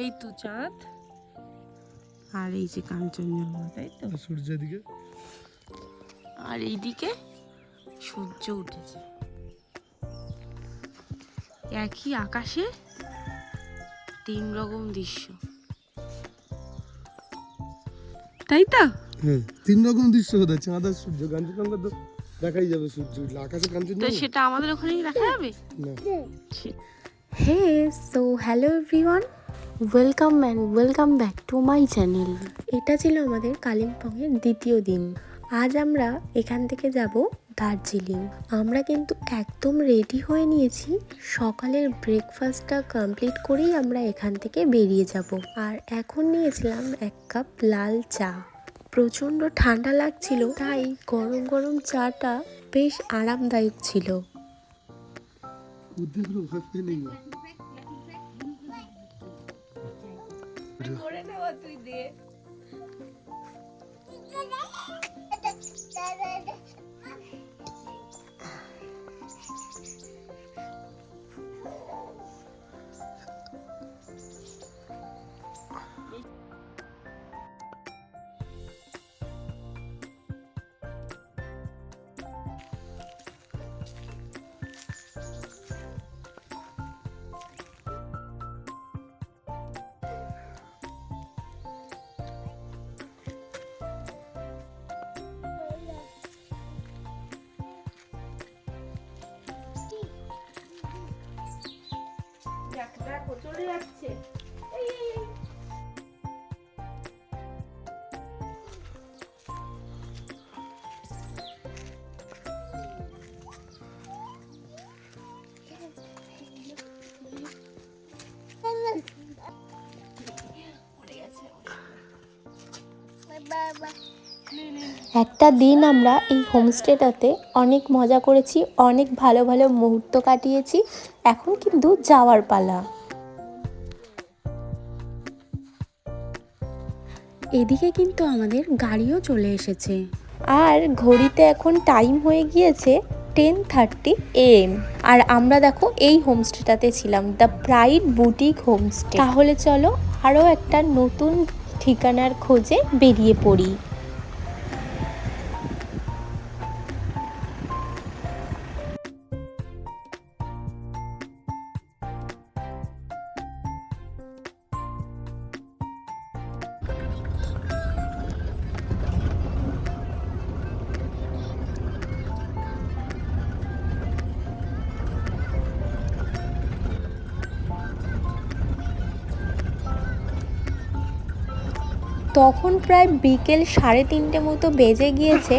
এই তো চাঁদ আর এই যে কাঞ্চনজঙ্ঘা, তাই তো সূর্যের দিকে, আর এইদিকে সূর্য উঠেছে একই আকাশে, 3 রকম দৃশ্য, তাই তো? হ্যাঁ 3 রকম দৃশ্য হতে, চাঁদ আর সূর্য। কাঞ্চনজঙ্ঘা তো দেখাই যাবে সূর্য উঠলে, আকাশে তো কাঞ্চনজঙ্ঘা সেটা আমাদের ওখানেই দেখা যাবে না। Hey so hello everyone, welcome and welcome back to my channel. এটা ছিল আমাদের কালিম্পংয়ের দ্বিতীয় দিন। আজ আমরা এখান থেকে যাব দার্জিলিং। আমরা কিন্তু একদম রেডি হয়ে নিয়েছি, সকালের ব্রেকফাস্টটা কমপ্লিট করেই আমরা এখান থেকে বেরিয়ে যাব। আর এখন নিয়েছিলাম 1 কাপ লাল চা। প্রচণ্ড ঠান্ডা লাগছিল, তাই গরম গরম চাটা বেশ আরামদায়ক ছিল। দেখো চলে যাচ্ছে। একটা দিন আমরা এই হোমস্টেটাতে অনেক মজা করেছি, অনেক ভালো ভালো মুহূর্ত কাটিয়েছি। এখন কিন্তু যাওয়ার পালা। এদিকে কিন্তু আমাদের গাড়িও চলে এসেছে, আর ঘড়িতে এখন টাইম হয়ে গিয়েছে 10:30 AM। আর আমরা দেখো এই হোমস্টেটাতে ছিলাম, দ্য প্রাইড বুটিক হোমস্টে। তাহলে চলো আরও একটা নতুন ঠিকানার খোঁজে বেরিয়ে পড়ি। তখন প্রায় বিকেল 3:30 মতো বেজে গিয়েছে।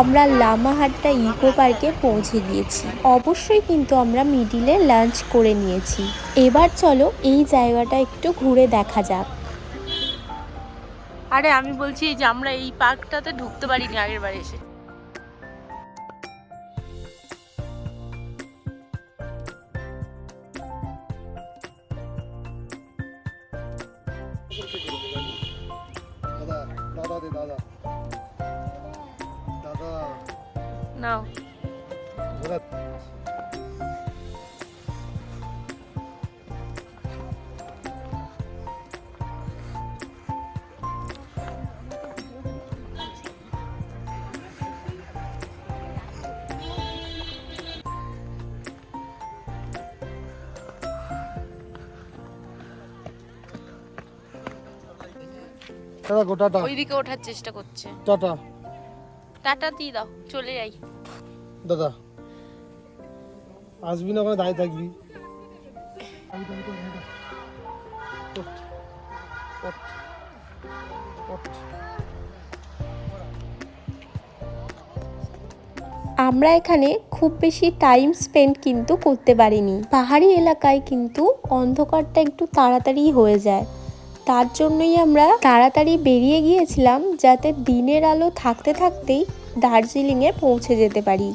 আমরা লামাহাট্টা ইকো পার্কে পৌঁছে গিয়েছি। অবশ্যই কিন্তু আমরা মিডিলে লাঞ্চ করে নিয়েছি। এবার চলো এই জায়গাটা একটু ঘুরে দেখা যাক। আরে আমি বলছি যে আমরা এই পার্কটাতে ঢুকতে পারিনি আগের বার এসে। নাও টাটা। ওইদিকে ওঠার চেষ্টা করছে। টাটা টাটা দিয়ে দাও, চলে যাই। দাদা আসবি না, ওখানে দাঁড়িয়ে থাকবি। আমরা এখানে খুব বেশি টাইম স্পেন্ড কিন্তু করতে পারিনি। পাহাড়ি এলাকায় কিন্তু অন্ধকারটা একটু তাড়াতাড়ি হয়ে যায়, তার জন্যই আমরা তাড়াতাড়ি বেরিয়ে গিয়েছিলাম, যাতে দিনের আলো থাকতে থাকতেই দার্জিলিংয়ে পৌঁছে যেতে পারি।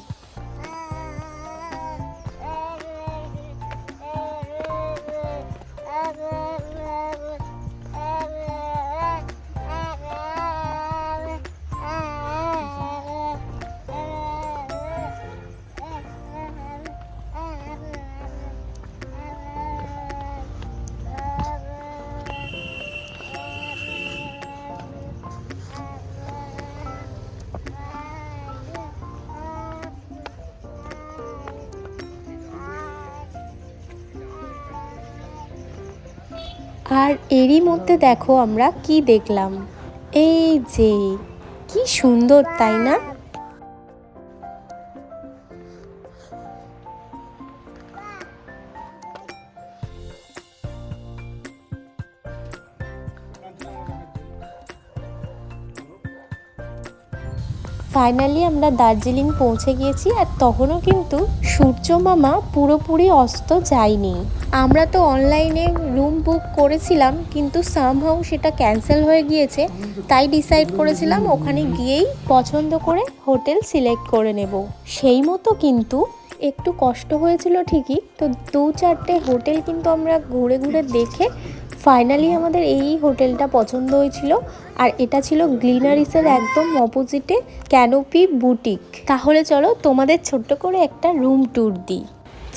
আর এরই মধ্যে দেখো আমরা কি দেখলাম, এই যে কি সুন্দর তাই না? ফাইনালি আমরা দার্জিলিং পৌঁছে গিয়েছি, আর তখনও কিন্তু সূর্য মামা পুরোপুরি অস্ত যায়নি। আমরা তো অনলাইনে রুম বুক করেছিলাম, কিন্তু সামহাউ সেটা ক্যান্সেল হয়ে গিয়েছে, তাই ডিসাইড করেছিলাম ওখানে গিয়েই পছন্দ করে হোটেল সিলেক্ট করে নেব। সেই মতো কিন্তু একটু কষ্ট হয়েছিল ঠিকই, তো 2-4টে হোটেল কিন্তু আমরা ঘুরে ঘুরে দেখে ফাইনালি আমাদের এই হোটেলটা পছন্দ হয়েছিল। আর এটা ছিল গ্লিনারিসের একদম অপোজিটে ক্যানোপি বুটিক। তাহলে চলো তোমাদের ছোট্ট করে একটা রুম ট্যুর দিই।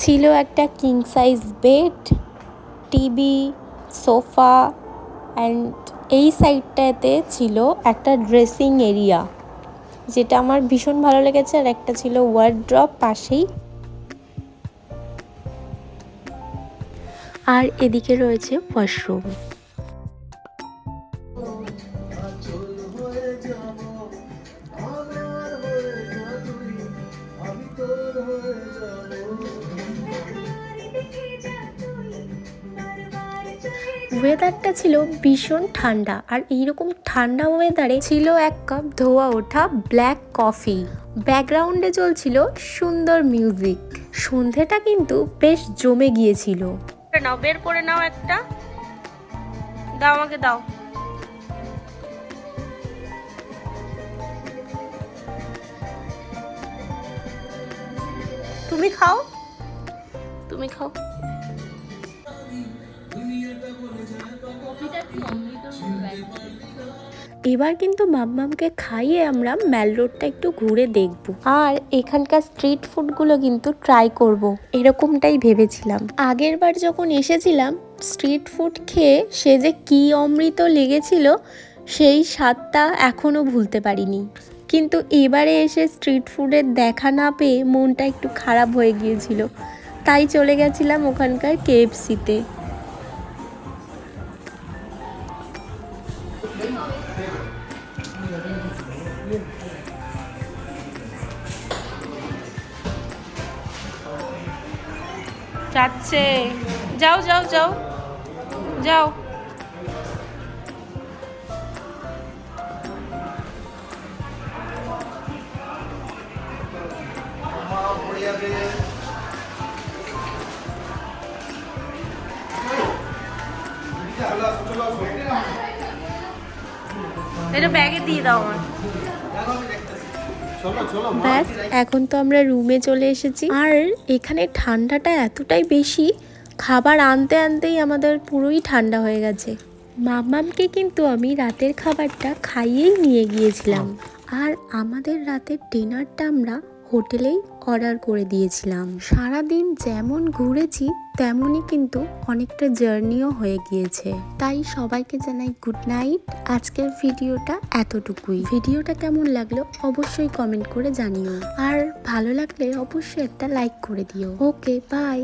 ছিল একটা king size bed, TV, sofa, and এই সাইডটাতে ছিল একটা ড্রেসিং এরিয়া, যেটা আমার ভীষণ ভালো লেগেছে। আর একটা ছিল ওয়ার্ড্রপ পাশেই। আর এদিকে রয়েছে ওয়াশরুম। ওয়েদারটা ছিল ভীষণ ঠান্ডা, আর এইরকম ঠান্ডা ওয়েদারে ছিল এক কাপ ধোয়া ওঠা ব্ল্যাক কফি, ব্যাকগ্রাউন্ডে চলছিল সুন্দর মিউজিক। সন্ধেটা কিন্তু বেশ জমে গিয়েছিল। নাও, বের করে নাও একটা, দাও আমাকে, দাও। তুমি খাও, তুমি খাও। এবার কিন্তু মাম্মামকে খাইয়ে আমরা ম্যাল রোডটা একটু ঘুরে দেখব, আর এখানকার স্ট্রিট ফুডগুলো কিন্তু ট্রাই করব, এরকমটাই ভেবেছিলাম। আগের বার যখন এসেছিলাম স্ট্রিট ফুড খেয়ে সে যে কি অমৃত লেগেছিল, সেই স্বাদটা এখনও ভুলতে পারিনি। কিন্তু এবারে এসে স্ট্রিট ফুডের দেখা না পেয়ে মনটা একটু খারাপ হয়ে গিয়েছিল, তাই চলে গেছিলাম ওখানকার KFC-তে। যাচ্ছে, যাও যাও যাও যাও। এটা ব্যাগে দিয়ে দাও আমার। ব্যাস, এখন তো আমরা রুমে চলে এসেছি। আর এখানে ঠান্ডাটা এতটাই বেশি, খাবার আনতে আনতেই আমাদের পুরোই ঠান্ডা হয়ে গেছে। মাম্মামকে কিন্তু আমি রাতের খাবারটা খাইয়েই নিয়ে গিয়েছিলাম, আর আমাদের রাতের ডিনারটা আমরা হোটেলেই অর্ডার করে দিয়েছিলাম। সারাদিন যেমন ঘুরেছি তেমনই কিন্তু অনেকটা জার্নিও হয়ে গিয়েছে, তাই সবাইকে জানাই গুড নাইট। আজকের ভিডিওটা এতটুকুই। ভিডিওটা কেমন লাগলো অবশ্যই কমেন্ট করে জানিও, আর ভালো লাগলে অবশ্যই একটা লাইক করে দিও। ওকে, বাই।